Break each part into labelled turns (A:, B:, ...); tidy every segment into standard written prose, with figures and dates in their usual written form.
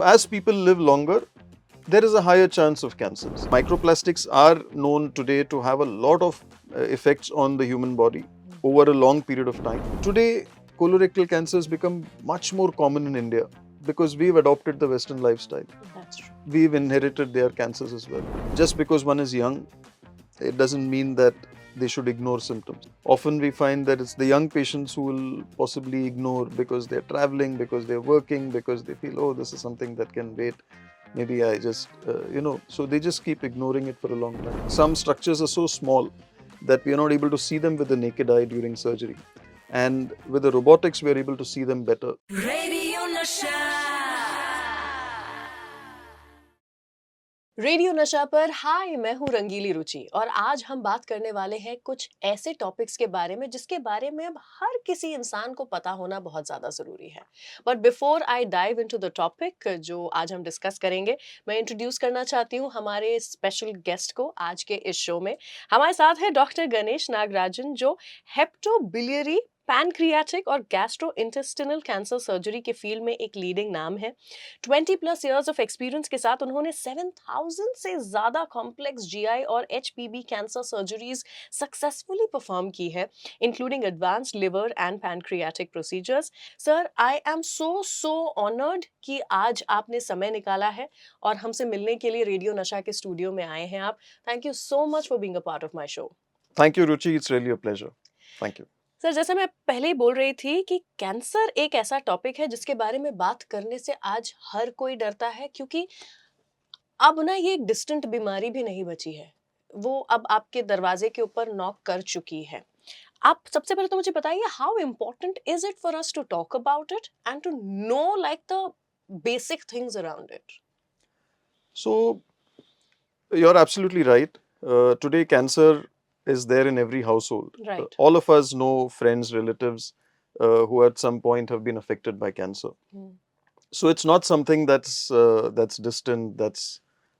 A: As people live longer, there is a higher chance of cancers. Microplastics are known today to have a lot of effects on the human body over a long period of time. Today, colorectal cancers become much more common in India because we've adopted the Western lifestyle.
B: That's true.
A: We've inherited their cancers as well. Just because one is young, it doesn't mean that they should ignore symptoms. Often we find that it's the young patients who will possibly ignore because they're traveling, because they're working, because they feel, oh, this is something that can wait. Maybe I just, so they just keep ignoring it for a long time. Some structures are so small that we are not able to see them with the naked eye during surgery. And with the robotics, we are able to see them better.
B: Radio नशा पर हाय, मैं हूँ रंगीली रुचि और आज हम बात करने वाले हैं कुछ ऐसे टॉपिक्स के बारे में जिसके बारे में अब हर किसी इंसान को पता होना बहुत ज्यादा जरूरी है। But before I dive into the topic जो आज हम डिस्कस करेंगे, मैं इंट्रोड्यूस करना चाहती हूँ हमारे स्पेशल गेस्ट को आज के इस शो में। हमारे साथ है डॉक्टर गणेश नागराजन, जो हेप्टोबिलियरी, पैनक्रियाटिक और गैस्ट्रोइंटेस्टिनल कैंसर सर्जरी के फील्ड में एक लीडिंग नाम है। 20+ इयर्स ऑफ एक्सपीरियंस के साथ उन्होंने 7000 से ज्यादा कॉम्प्लेक्स जीआई और HPB cancer surgeries successfully perform की है, including advanced liver and pancreatic procedures. Sir, I am so honoured कि आज आपने समय निकाला है और हमसे मिलने के लिए रेडियो नशा के स्टूडियो में आए हैं आप। Thank you so much for being a part of my show.
A: Thank you, Ruchi. It's really a pleasure. Thank you.
B: Sir, जैसे मैं पहले ही बोल रही थी कि कैंसर एक ऐसा टॉपिक है जिसके बारे में बात करने से आज हर कोई डरता है, क्योंकि अब ना ये एक डिस्टेंट बीमारी भी नहीं बची है, वो अब आपके दरवाजे के ऊपर नॉक कर चुकी है। आप सबसे पहले तो मुझे बताइए, how important is it for us to talk about it and to know like the basic things around it?
A: So, you're absolutely right. Today, cancer is there in every household.
B: Right.
A: All of us know friends, relatives who at some point have been affected by cancer. So it's not something that's distant. That's,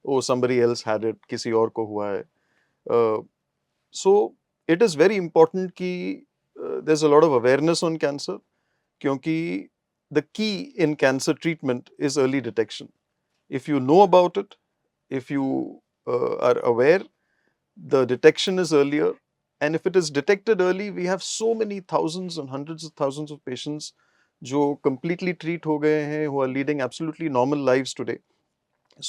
A: oh, somebody else had it, किसी और को हुआ है. So it is very important कि there's a lot of awareness on cancer, क्योंकि the key in cancer treatment is early detection. If you know about it, if you are aware, the detection is earlier, and if it is detected early, we have so many thousands and hundreds of thousands of patients जो completely treat हो गए हैं, who are leading absolutely normal lives today.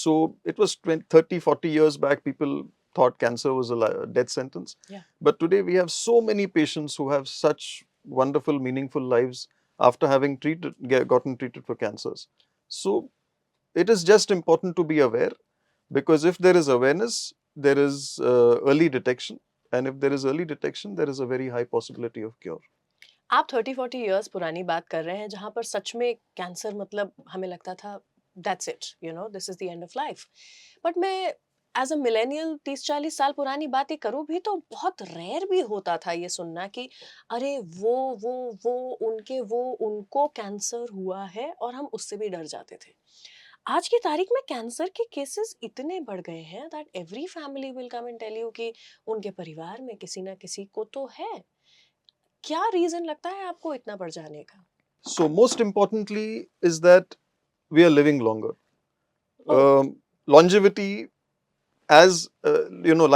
A: So it was 20, 30, 40 years back, people thought cancer was a death sentence.
B: Yeah.
A: But today we have so many patients who have such wonderful, meaningful lives after having gotten treated for cancers. So it is just important to be aware, because if there is awareness, there is early detection, and if there is early detection, there is a very high possibility of cure.
B: आप 30-40 years पुरानी बात कर रहे हैं जहां पर सच में cancer मतलब हमें लगता था that's it, you know, this is the end of life. But मैं एज अ मिलेनियल 30-40 साल पुरानी बातें करूं भी तो बहुत रेयर भी होता था ये सुनना कि अरे वो उनको कैंसर हुआ है, और हम उससे भी डर जाते थे। आज की तारीख में कैंसर के केसेस इतने बढ़ गए हैं that every family will come and tell you कि उनके परिवार में किसी ना किसी को तो है। क्या रीजन लगता है आपको इतना बढ़ जाने का?
A: So most importantly is that we are living longer. Longevity, as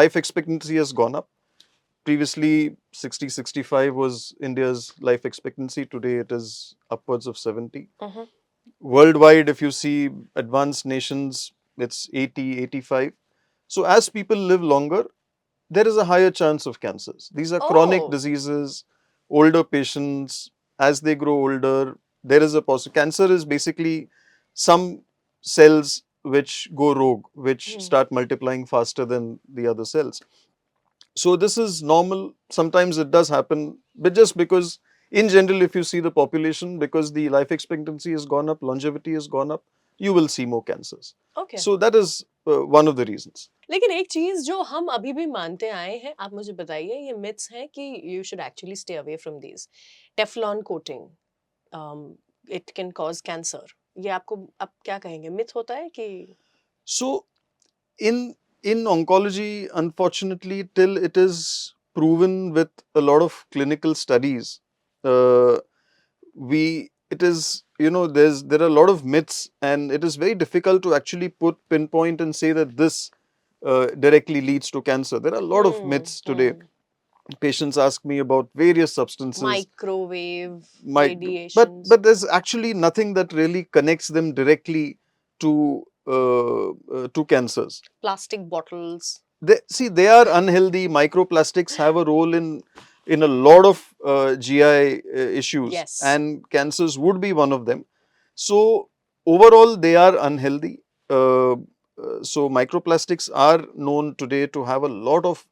A: life expectancy has gone up. Previously 60, 65 was India's life expectancy. Today it is upwards of 70. Worldwide, if you see advanced nations, it's 80, 85. So as people live longer, there is a higher chance of cancers. These are chronic diseases, older patients. As they grow older, there is a possibility. Cancer is basically some cells which go rogue, which start multiplying faster than the other cells. So this is normal. Sometimes it does happen, but just because in general, if you see the population, because the life expectancy has gone up, longevity has gone up, you will see more cancers.
B: Okay.
A: So that is one of the reasons.
B: लेकिन एक चीज जो हम अभी भी मानते आए हैं, आप मुझे बताइए, ये मिथ्स हैं कि you should actually stay away from these. Teflon coating, it can cause cancer, ये आपको अब क्या कहेंगे, मिथ होता है कि?
A: So in oncology, unfortunately, till it is proven with a lot of clinical studies, it is there are a lot of myths, and it is very difficult to actually pinpoint and say that this directly leads to cancer. There are a lot of myths today. Patients ask me about various substances,
B: Microwave
A: but
B: radiations.
A: there's actually nothing that really connects them directly to cancers.
B: Plastic bottles.
A: They are unhealthy. Microplastics have a role in a lot of GI issues,
B: Yes.
A: and cancers would be one of them. So overall, they are unhealthy. So microplastics are known today to have a lot of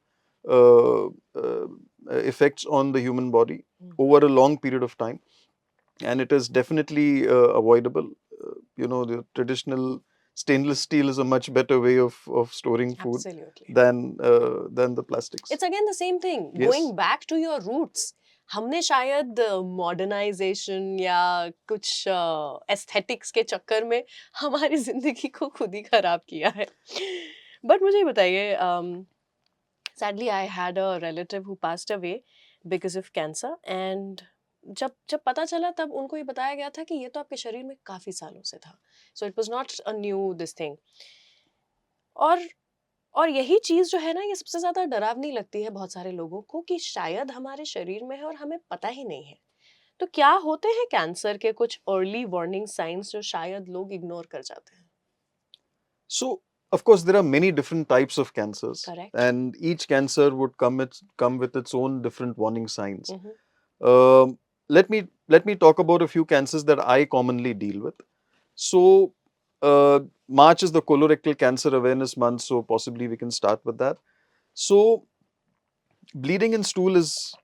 A: uh, uh, effects on the human body over a long period of time, and it is definitely avoidable. The traditional stainless steel is a much better way of storing food
B: Absolutely.
A: than the plastics.
B: It's again the same thing.
A: Yes.
B: Going back to your roots. हमने शायद modernisation या कुछ aesthetics के चक्कर में हमारी जिंदगी को खुद ही खराब किया है. बट मुझे ये बताइए, sadly I had a relative who passed away because of cancer, and जब जब पता चला तब उनको ये बताया गया था कि ये तो आपके शरीर में काफी सालों से था. So it was not a new this thing. और यही चीज जो है ना, ये सबसे ज्यादा डरावनी लगती है बहुत सारे लोगों को कि शायद हमारे शरीर में है और हमें पता ही नहीं है. तो क्या होते हैं कैंसर के कुछ अर्ली वार्निंग साइंस जो शायद लोग इग्नोर कर जाते हैं?
A: So, of course, there are many different types of cancers.
B: Correct.
A: And each cancer would come with its own different warning signs.
B: Mhm.
A: Let me talk about a few cancers that I commonly deal with. So, March is the colorectal cancer awareness month, so possibly we can start with that. So, bleeding in stool is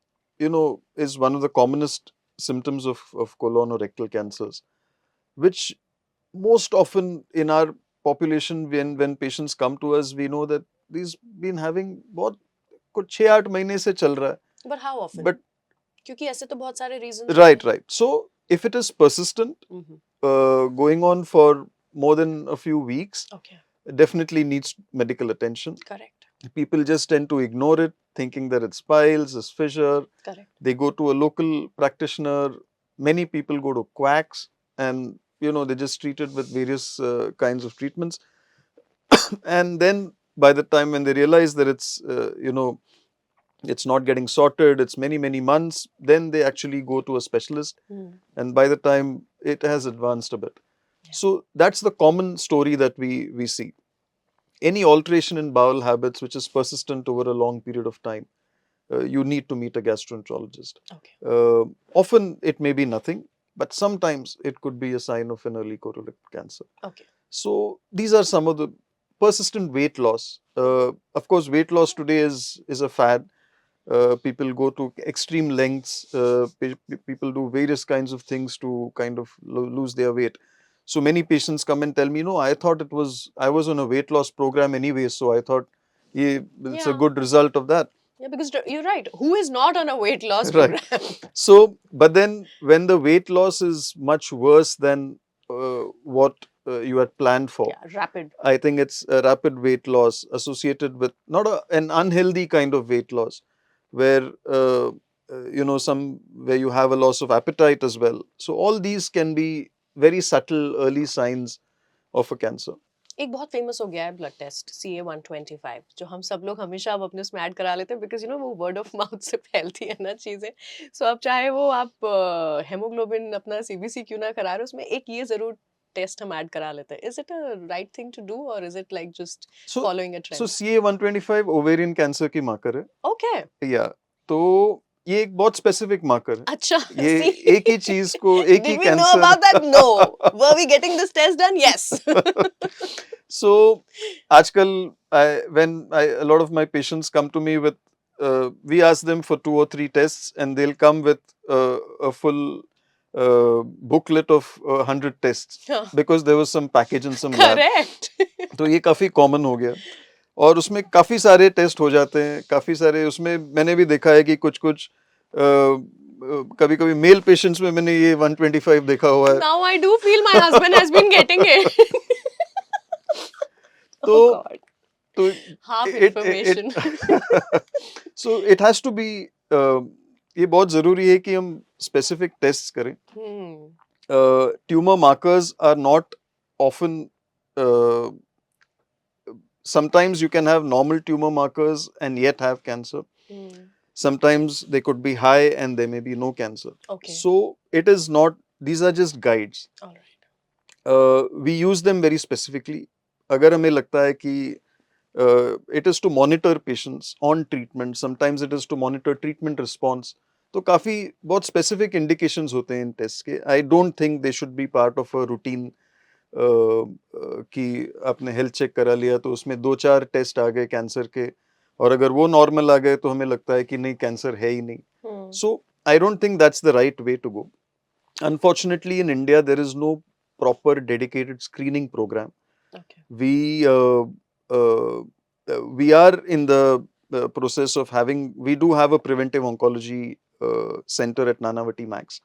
A: one of the commonest symptoms of colon or rectal cancers, which most often in our population, when patients come to us, we know that these been having बहुत कुछ 6-8 महीने से चल रहा है.
B: But how often?
A: But
B: क्योंकि ऐसे तो बहुत सारे reasons
A: right.
B: हैं.
A: So if it is persistent, going on for more than a few weeks,
B: Okay.
A: it definitely needs medical attention.
B: Correct.
A: People just tend to ignore it, thinking that it's piles, it's fissure.
B: Correct.
A: They go to a local practitioner. Many people go to quacks, and they just treat it with various kinds of treatments. And then by the time when they realize that it's not getting sorted, it's many months, then they actually go to a specialist. And by the time it has advanced a bit.
B: Yeah.
A: So that's the common story that we see. Any alteration in bowel habits which is persistent over a long period of time, you need to meet a gastroenterologist.
B: Okay.
A: Often it may be nothing, but sometimes it could be a sign of an early colorectal cancer.
B: Okay.
A: So these are some of the persistent weight loss. Of course, weight loss today is a fad. People go to extreme lengths. People do various kinds of things to kind of lose their weight. So many patients come and tell me, no, I thought I was on a weight loss program anyway, so I thought it's a good result of that.
B: Yeah, because you're right. Who is not on a weight loss program?
A: So, but then when the weight loss is much worse than what you had planned for.
B: Yeah, rapid.
A: I think it's a rapid weight loss associated with not an unhealthy kind of weight loss, where where you have a loss of appetite as well. So all these can be very subtle early signs of a cancer.
B: एक बहुत famous हो गया है blood test CA-125 जो हम सब लोग हमेशा अब अपने उसमें ऐड करा लेते हैं बिकॉज वो वर्ड ऑफ माउथ से फैलती है ना चीजें. सो अब चाहे वो आप हेमोग्लोबिन अपना CBC क्यों ना करा रहे हो, उसमें एक ये जरूर टेस्ट हम ऐड करा लेते हैं. Is it a right thing to do और is it like just following a trend?
A: So CA-125 ovarian cancer की मार्कर है.
B: ओके.
A: या तो ये एक बहुत स्पेसिफिक मार्कर है.
B: अच्छा.
A: ये एक ही चीज को एक ही cancer.
B: Did we know about that? No. Were we getting this test done? Yes.
A: So आजकल when a lot of my patients come to me with we ask them for 2 or 3 tests and they'll come with a full booklet of 100 tests because there was some package and some lab.
B: Correct.
A: तो ये काफी common हो गया और उसमें काफी सारे test हो जाते हैं. काफी सारे उसमें मैंने भी देखा है कि कुछ कभी मेल पेशेंट्स में मैंने ये 125 देखा हुआ है.
B: Now I do feel my husband has been getting it.
A: तो
B: half information.
A: So it has to be ये बहुत जरूरी है कि हम स्पेसिफिक टेस्ट करें. tumor markers are not often. Uh, Sometimes you can have normal tumor markers and yet have cancer. Sometimes they could be high and there may be no cancer.
B: Okay.
A: So it is not, these are just guides.
B: All right.
A: We use them very specifically. अगर हमें लगता है कि it is to monitor patients on treatment, sometimes it is to monitor treatment response. तो काफ़ी बहुत specific indications होते हैं इन tests के. I don't think they should be part of a routine कि आपने हेल्थ चेक करा लिया तो उसमें 2-4 टेस्ट आ गए कैंसर के और अगर वो नॉर्मल आ गए तो हमें लगता है कि नहीं कैंसर है ही नहीं. So I don't think that's the right way to go. Unfortunately, in India, there is no proper dedicated screening program.
B: Okay.
A: We are in the process of having. We do have a preventive oncology center at Nanavati Max,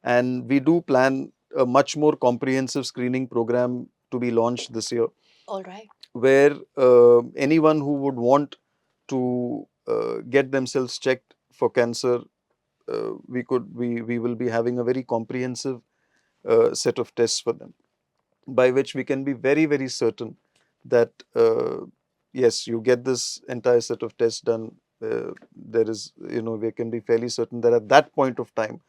A: and we do plan a much more comprehensive screening program to be launched this year.
B: All right.
A: Where anyone who would want to get themselves checked for cancer, we will be having a very comprehensive set of tests for them, by which we can be very, very certain that yes, you get this entire set of tests done. There is, we can be fairly certain that at that point of time,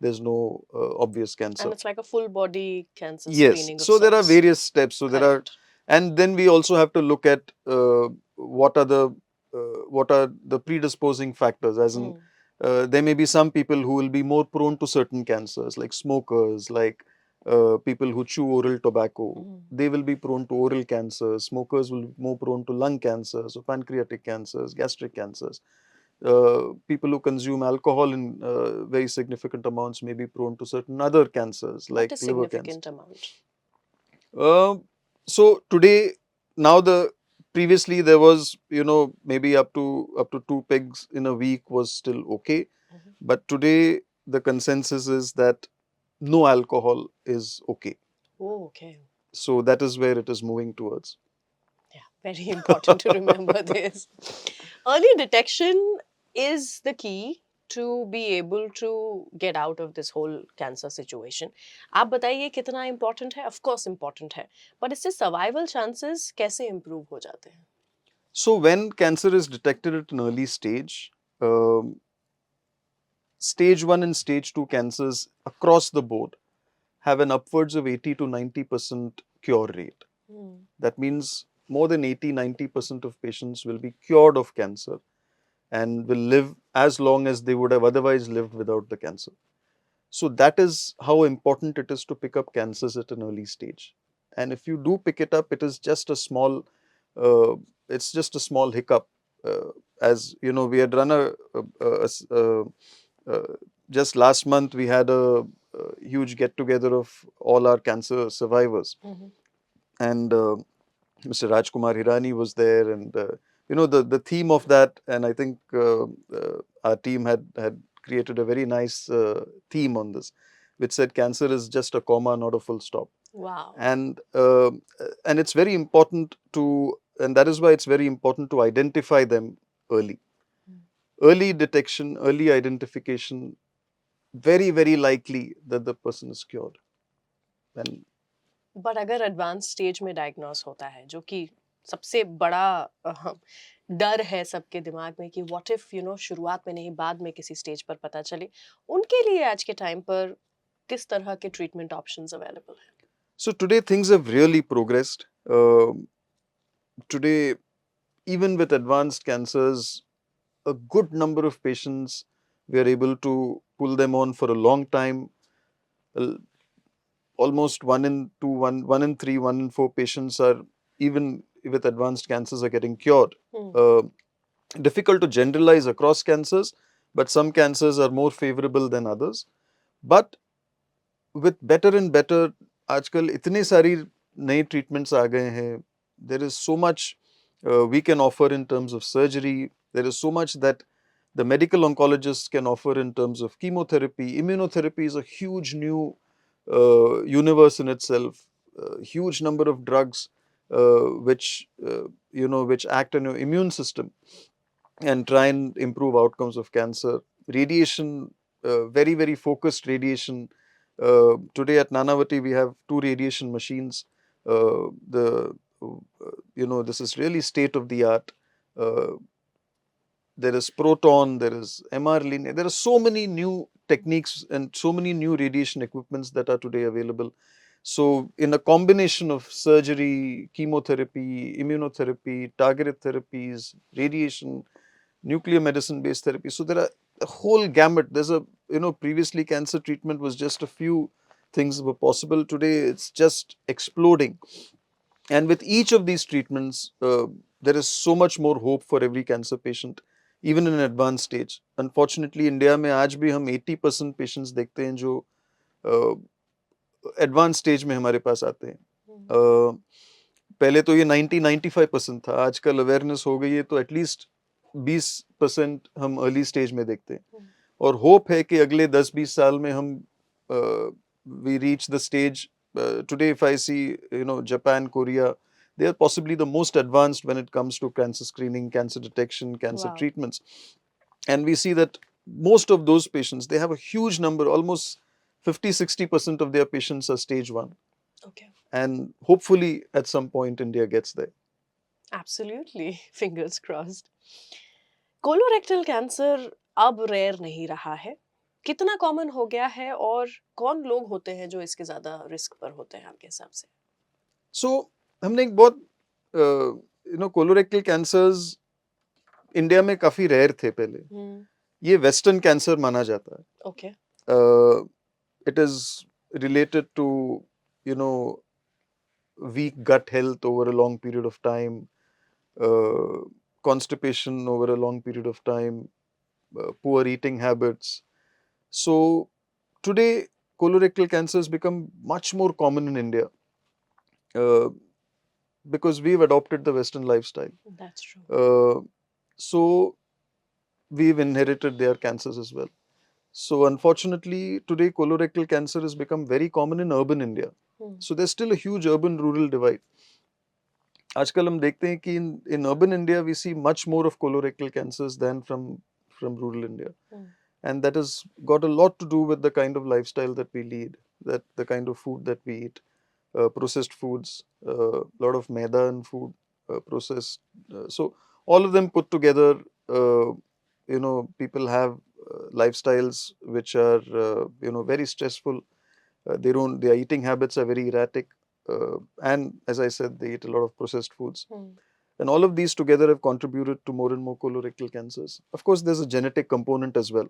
A: there's no obvious cancer.
B: And it's like a full body cancer
A: Yes.
B: screening.
A: So there are various steps. So there are,
B: Correct.
A: and then we also have to look at what are the predisposing factors. As in, there may be some people who will be more prone to certain cancers, like smokers, like people who chew oral tobacco. They will be prone to oral cancers. Smokers will be more prone to lung cancers, or pancreatic cancers, gastric cancers. People who consume alcohol in very significant amounts may be prone to certain other cancers, like
B: what is
A: liver
B: significant
A: cancer.
B: Amount?
A: So today, now previously there was, maybe up to 2 pegs in a week was still okay. But today the consensus is that no alcohol is okay.
B: Oh, okay.
A: So that is where it is moving towards.
B: Yeah, very important to remember this. Early detection is the key to be able to get out of this whole cancer situation. आप बताइए कितना important है? Of course important है, but इससे survival chances कैसे improve हो जाते हैं?
A: So when cancer is detected at an early stage, stage 1 and stage 2 cancers across the board have an upwards of 80 to 90% cure rate. That means more than 80-90% of patients will be cured of cancer and will live as long as they would have otherwise lived without the cancer. So that is how important it is to pick up cancers at an early stage. And if you do pick it up, it is just a small, it's just a small hiccup. As you know, we had run just last month we had a huge get together of all our cancer survivors, and Mr. Rajkumar Hirani was there, and the theme of that, and I think our team had created a very nice theme on this, which said cancer is just a comma, not a full stop.
B: Wow.
A: And it's very important to, and that is why it's very important to identify them early. Early detection, early identification, very, very likely that the person is cured. And
B: but अगर advance stage में diagnose होता है, जो कि सबसे बड़ा डर है सबके दिमाग में कि व्हाट इफ शुरुआत में नहीं बाद में किसी स्टेज पर पता चले, उनके लिए आज के टाइम पर किस तरह के ट्रीटमेंट ऑप्शंस अवेलेबल हैं?
A: So today things have really progressed. Today, even with advanced cancers, a good number of patients, we are able to pull them on for a long time. Almost 1 in 2, 1 in 3, 1 in 4 patients are, even with advanced cancers, are getting cured. Difficult to generalize across cancers, but some cancers are more favorable than others. But with better and better, आजकल इतने सारी नए treatments आ गए हैं. There is so much we can offer in terms of surgery. There is so much that the medical oncologists can offer in terms of chemotherapy. Immunotherapy is a huge new universe in itself. Huge number of drugs which which act on your immune system and try and improve outcomes of cancer. Radiation, very, very focused radiation Today at Nanavati, we have 2 radiation machines. This is really state of the art. Uh, there is proton, there is MR linear. There are so many new techniques and so many new radiation equipments that are today available. So, in a combination of surgery, chemotherapy, immunotherapy, targeted therapies, radiation, nuclear medicine based therapy. So there are a whole gamut. There's previously cancer treatment was just a few things were possible. Today it's just exploding. And with each of these treatments, there is so much more hope for every cancer patient, even in an advanced stage. Unfortunately, India में आज भी हम 80% patients देखते हैं जो advance stage में हमारे पास आते हैं. पहले तो ये 90-95% था. आजकल अवेयरनेस हो गई है तो एटलीस्ट 20% हम अर्ली स्टेज में देखते हैं. और होप है कि अगले 10-20 साल में हम we reach the stage. Today if I see Japan, Korea, they are possibly the most advanced when it comes to cancer screening, cancer detection, cancer
B: Wow.
A: treatments. And we see that most of those patients, they have a huge number, almost 50-60% of their patients are stage 1.
B: Okay.
A: And hopefully at some point India gets there.
B: Absolutely. Fingers crossed. Colorectal cancer अब rare नहीं रहा है. कितना common हो गया है और कौन लोग होते हैं जो इसके ज्यादा रिस्क पर होते हैं आपके हिसाब से?
A: So हमने एक बहुत कोलोरेक्टल कैंसर्स इंडिया में काफी रेयर थे पहले. ये वेस्टर्न कैंसर माना जाता है.
B: Okay.
A: It is related to weak gut health over a long period of time, constipation over a long period of time, poor eating habits. So today colorectal cancer has become much more common in India because we've adopted the Western lifestyle.
B: That's true.
A: So we've inherited their cancers as well. So unfortunately today colorectal cancer has become very common in urban India. So there's still a huge urban-rural divide. आजकल हम देखते हैं कि in urban India we see much more of colorectal cancers than from rural India. And that has got a lot to do with the kind of lifestyle that we lead, that the kind of food that we eat, processed foods, a lot of maida in food, processed. So all of them put together, people have lifestyles which are, very stressful. Their eating habits are very erratic. And as I said, they eat a lot of processed foods. And all of these together have contributed to more and more colorectal cancers. Of course, there's a genetic component as well.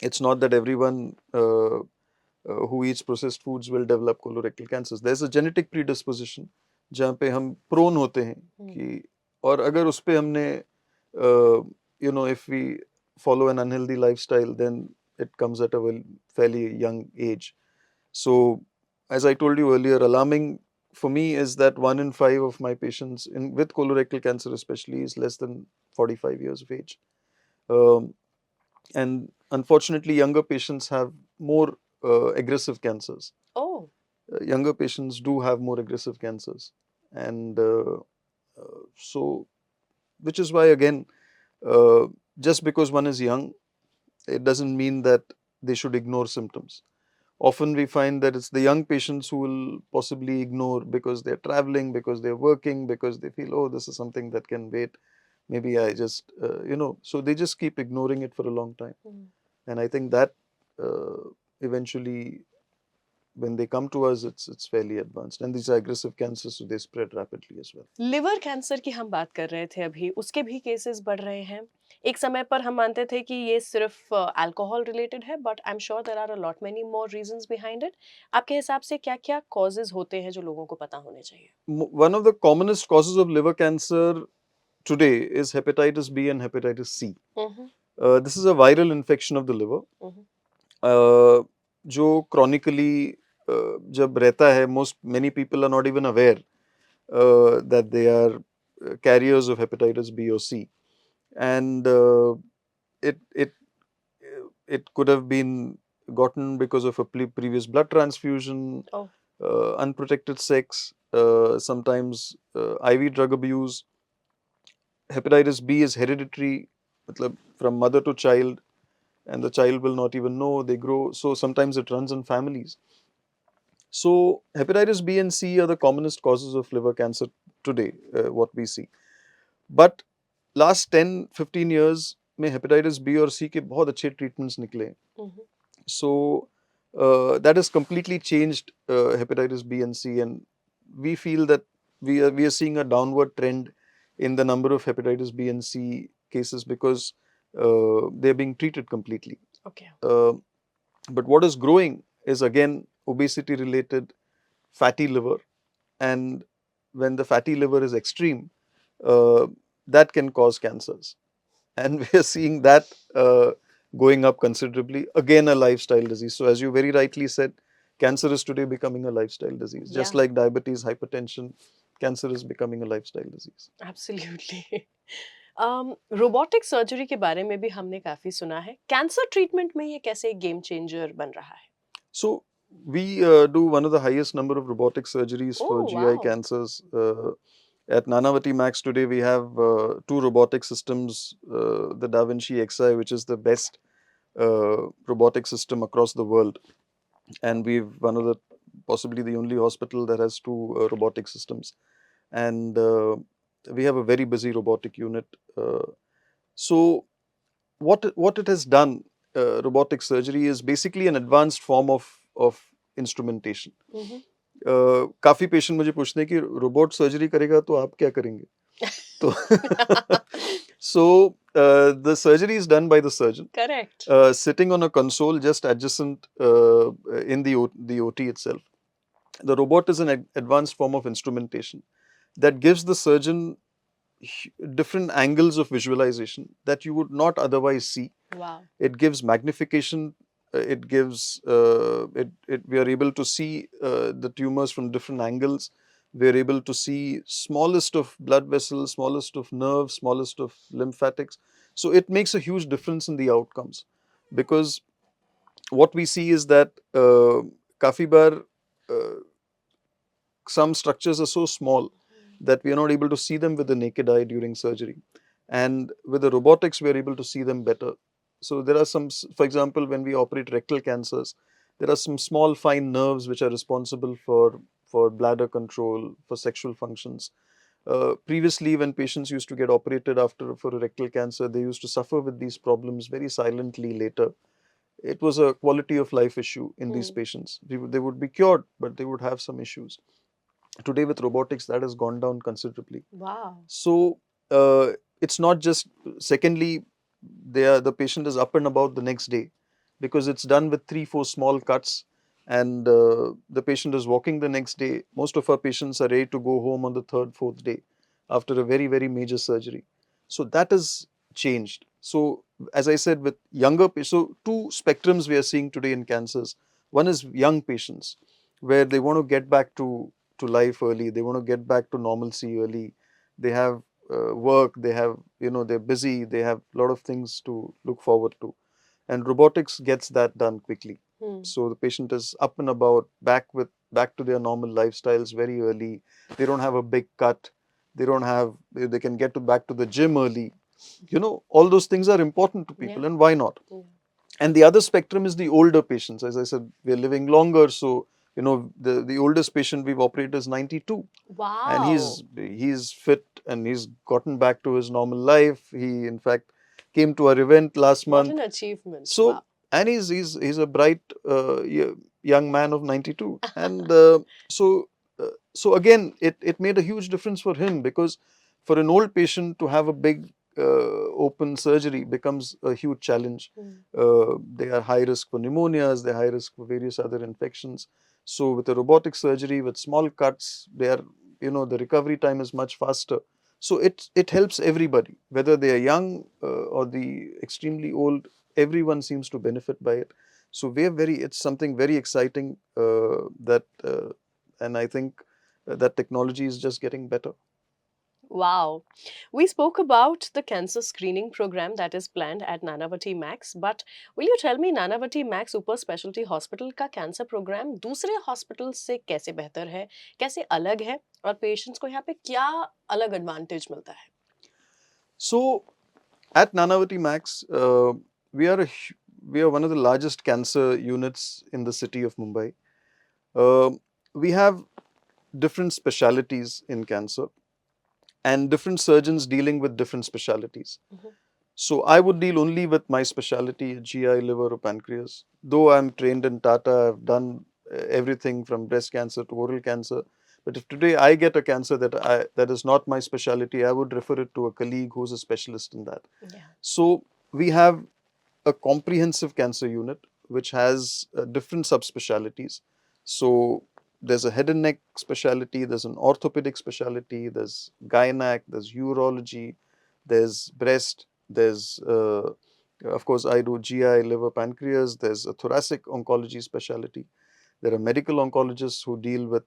A: It's not that everyone who eats processed foods will develop colorectal cancers. There's a genetic predisposition जहाँ पे हम prone होते हैं कि और अगर उस पे हमने if we follow an unhealthy lifestyle, then it comes at a fairly young age. So as I told you earlier, alarming for me is that 1 in 5 of my patients with colorectal cancer especially is less than 45 years of age. And unfortunately, younger patients have more aggressive cancers.
B: Oh.
A: Younger patients do have more aggressive cancers. And so, which is why, again, just because one is young, it doesn't mean that they should ignore symptoms. Often we find that it's the young patients who will possibly ignore because they're traveling, because they're working, because they feel, oh, this is something that can wait. Maybe I just, so they just keep ignoring it for a long time. And I think that eventually, when they come to us, it's fairly advanced. And these are aggressive cancers, so they spread rapidly as well.
B: Liver cancer की हम बात कर रहे थे अभी, उसके भी cases बढ़ रहे हैं. एक समय पर हम मानते थे कि ये सिर्फ अल्कोहल रिलेटेड है, but I am sure there are a lot many more reasons behind it. आपके हिसाब से क्या-क्या कॉजेस होते हैं जो लोगों को पता होने चाहिए?
A: One of the commonest causes of liver cancer today is hepatitis B and hepatitis C. This is a viral infection of the liver. जो chronically जब रहता है, many people are not even aware that they are carriers of hepatitis B or C, and it could have been gotten because of a previous blood transfusion, unprotected sex, sometimes IV drug abuse. Hepatitis B is hereditary, from mother to child. and the child will not even know. They grow. So sometimes it runs in families. So hepatitis B and C are the commonest causes of liver cancer today, what we see. But last 10-15 years में hepatitis B और C के बहुत अच्छे treatments निकले हैं.
B: Mhm.
A: So that has completely changed hepatitis B and C, and we feel that we are seeing a downward trend in the number of hepatitis B and C cases because they're being treated completely.
B: Okay.
A: But what is growing is again obesity related fatty liver, and when the fatty liver is extreme, uh, that can cause cancers, and we are seeing that going up considerably. Again, a lifestyle disease. So as you very rightly said, cancer is today becoming a lifestyle disease. Just
B: Yeah.
A: like diabetes, hypertension, cancer is becoming a lifestyle disease.
B: Absolutely robotic surgery के बारे में भी हमने काफी सुना है cancer treatment में ये कैसे गेम चेंजर बन रहा है
A: So we do one of the highest number of robotic surgeries for
B: oh
A: GI
B: wow
A: cancers. At Nanavati Max today, we have two robotic systems, the Da Vinci Xi, which is the best robotic system across the world, and we've one of the possibly the only hospital that has two robotic systems, and we have a very busy robotic unit. So what it has done, robotic surgery is basically an advanced form of instrumentation. काफी patient मुझे पूछते हैं कि robot surgery करेगा तो आप क्या करेंगे तो so the surgery is done by the surgeon
B: correct
A: sitting on a console just adjacent in the OT itself. The robot is an advanced form of instrumentation that gives the surgeon different angles of visualization that you would not otherwise see.
B: Wow
A: It gives magnification. It gives we are able to see the tumors from different angles. We are able to see smallest of blood vessels, smallest of nerves, smallest of lymphatics. So it makes a huge difference in the outcomes, because what we see is that काफी बार some structures are so small that we are not able to see them with the naked eye during surgery, and with the robotics we are able to see them better. So there are some, for example, when we operate rectal cancers, there are some small fine nerves which are responsible for bladder control, for sexual functions. Previously, when patients used to get operated after for a rectal cancer, they used to suffer with these problems very silently later. It was a quality of life issue in these patients. They would be cured, but they would have some issues. Today with robotics, that has gone down considerably.
B: Wow
A: So it's not just, secondly, the patient is up and about the next day, because it's done with 3-4 small cuts, and the patient is walking the next day. Most of our patients are ready to go home on the 3rd, 4th day after a very, very major surgery. So that has changed. So as I said, with younger patients, so two spectrums we are seeing today in cancers. One is young patients, where they want to get back to life early. They want to get back to normalcy early. They have work. They have, they're busy. They have a lot of things to look forward to, and robotics gets that done quickly. So the patient is up and about, back to their normal lifestyles very early. They don't have a big cut. They can get back to the gym early. All those things are important to people,
B: Yeah.
A: and why not? And the other spectrum is the older patients. As I said, we're living longer, so the oldest patient we've operated is 92, and
B: wow
A: he's fit and he's gotten back to his normal life. He in fact came to our event last
B: what
A: month.
B: An achievement
A: So
B: wow
A: and he's a bright young man of 92, and so again it made a huge difference for him, because for an old patient to have a big open surgery becomes a huge challenge. They are high risk for pneumonias, they're high risk for various other infections. So with a robotic surgery with small cuts, they are, the recovery time is much faster. So it helps everybody, whether they are young or the extremely old. Everyone seems to benefit by it. So it's something very exciting and I think that technology is just getting better.
B: Wow. We spoke about the cancer screening program that is planned at Nanavati Max, but will you tell me Nanavati Max Super Specialty Hospital का cancer programme दूसरे hospital से कैसे बेहतर है, कैसे अलग है और पेशेंट्स को यहाँ पे क्या अलग एडवांटेज मिलता है?
A: So at Nanavati Max, we are we are one of the largest cancer units in the city of Mumbai. We have different specialities in cancer and different surgeons dealing with different specialities.
B: Mhm.
A: So I would deal only with my specialty, GI, liver, or pancreas. Though I'm trained in Tata, I've done everything from breast cancer to oral cancer. But if today I get a cancer that is not my specialty, I would refer it to a colleague who's a specialist in that.
B: Yeah.
A: So we have a comprehensive cancer unit which has different subspecialties. So there's a head and neck specialty, there's an orthopedic specialty, there's gynec, there's urology, there's breast, there's of course I do GI, liver, pancreas, there's a thoracic oncology specialty. There are medical oncologists who deal with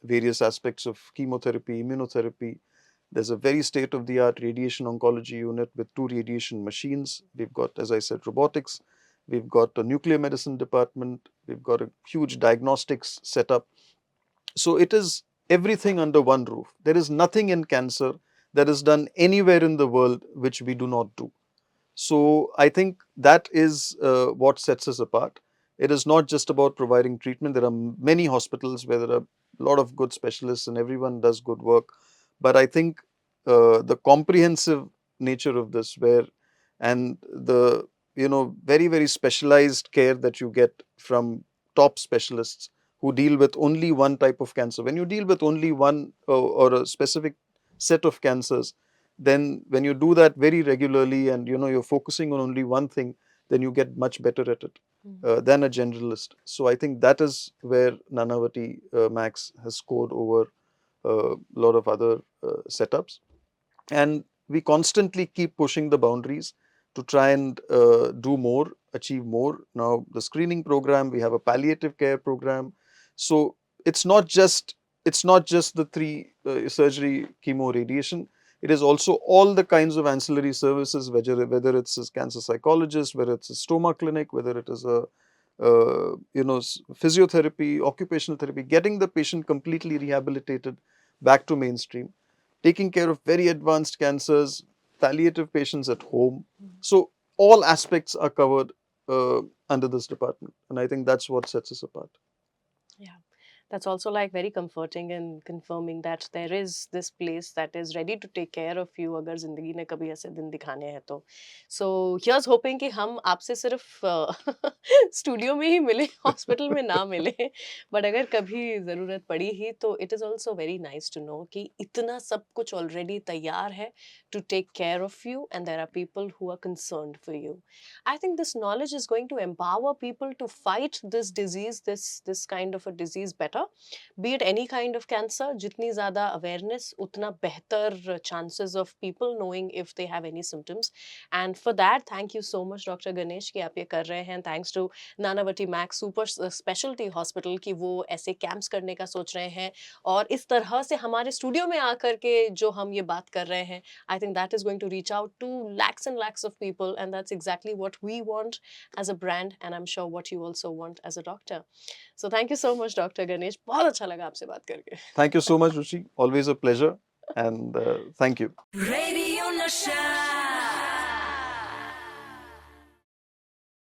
A: various aspects of chemotherapy, immunotherapy. There's a very state-of-the-art radiation oncology unit with 2 radiation machines. We've got, as I said, robotics. We've got a nuclear medicine department. We've got a huge diagnostics setup. So it is everything under one roof. There is nothing in cancer that is done anywhere in the world which we do not do. So I think that is what sets us apart. It is not just about providing treatment. There are many hospitals where there are a lot of good specialists and everyone does good work. But I think the comprehensive nature of this, where and the very very specialized care that you get from top specialists who deal with only one type of cancer. When you deal with only one or a specific set of cancers, then when you do that very regularly and you're focusing on only one thing, then you get much better at it than a generalist. So I think that is where Nanavati Max has scored over a lot of other setups, and we constantly keep pushing the boundaries to try and do more, achieve more. Now the screening program, we have a palliative care program. So it's not just the 3 surgery, chemo, radiation. It is also all the kinds of ancillary services, whether it's a cancer psychologist, whether it's a stoma clinic, whether it is a physiotherapy, occupational therapy, getting the patient completely rehabilitated back to mainstream, taking care of very advanced cancers, palliative patients at home. So all aspects are covered under this department, and I think that's what sets us apart.
B: Yeah. That's also like very comforting and confirming that there is this place that is ready to take care of you अगर जिंदगी ने कभी ऐसे दिन दिखाने हैं तो. So here's hoping कि हम आपसे सिर्फ स्टूडियो में ही मिले, हॉस्पिटल में ना मिले. बट अगर कभी ज़रूरत पड़ी ही तो it is also very nice to know कि इतना सब कुछ already तैयार है to take care of you and there are people who are concerned for you. I think this knowledge is going to empower people to fight this disease, this kind of a disease better. Be it any kind of cancer, jitni zyada awareness, utna behtar chances of people knowing if they have any symptoms. And for that, thank you so much, Dr. Ganesh, कि आप ये कर रहे हैं. Thanks to Nanavati max super speciality hospital कि वो ऐसे camps करने का सोच रहे हैं और इस तरह से हमारे स्टूडियो में आकर के जो हम ये बात कर रहे हैं. I think that is going to reach out to lakhs and lakhs of people, and that's exactly what we want as a brand, and I'm sure what you also want as a doctor. So thank you so much, Dr. Ganesh. बहुत अच्छा लगा आपसे बात करके.
A: Thank you so much, Ruchi. Always a pleasure, and thank you.
B: Radio Nasha.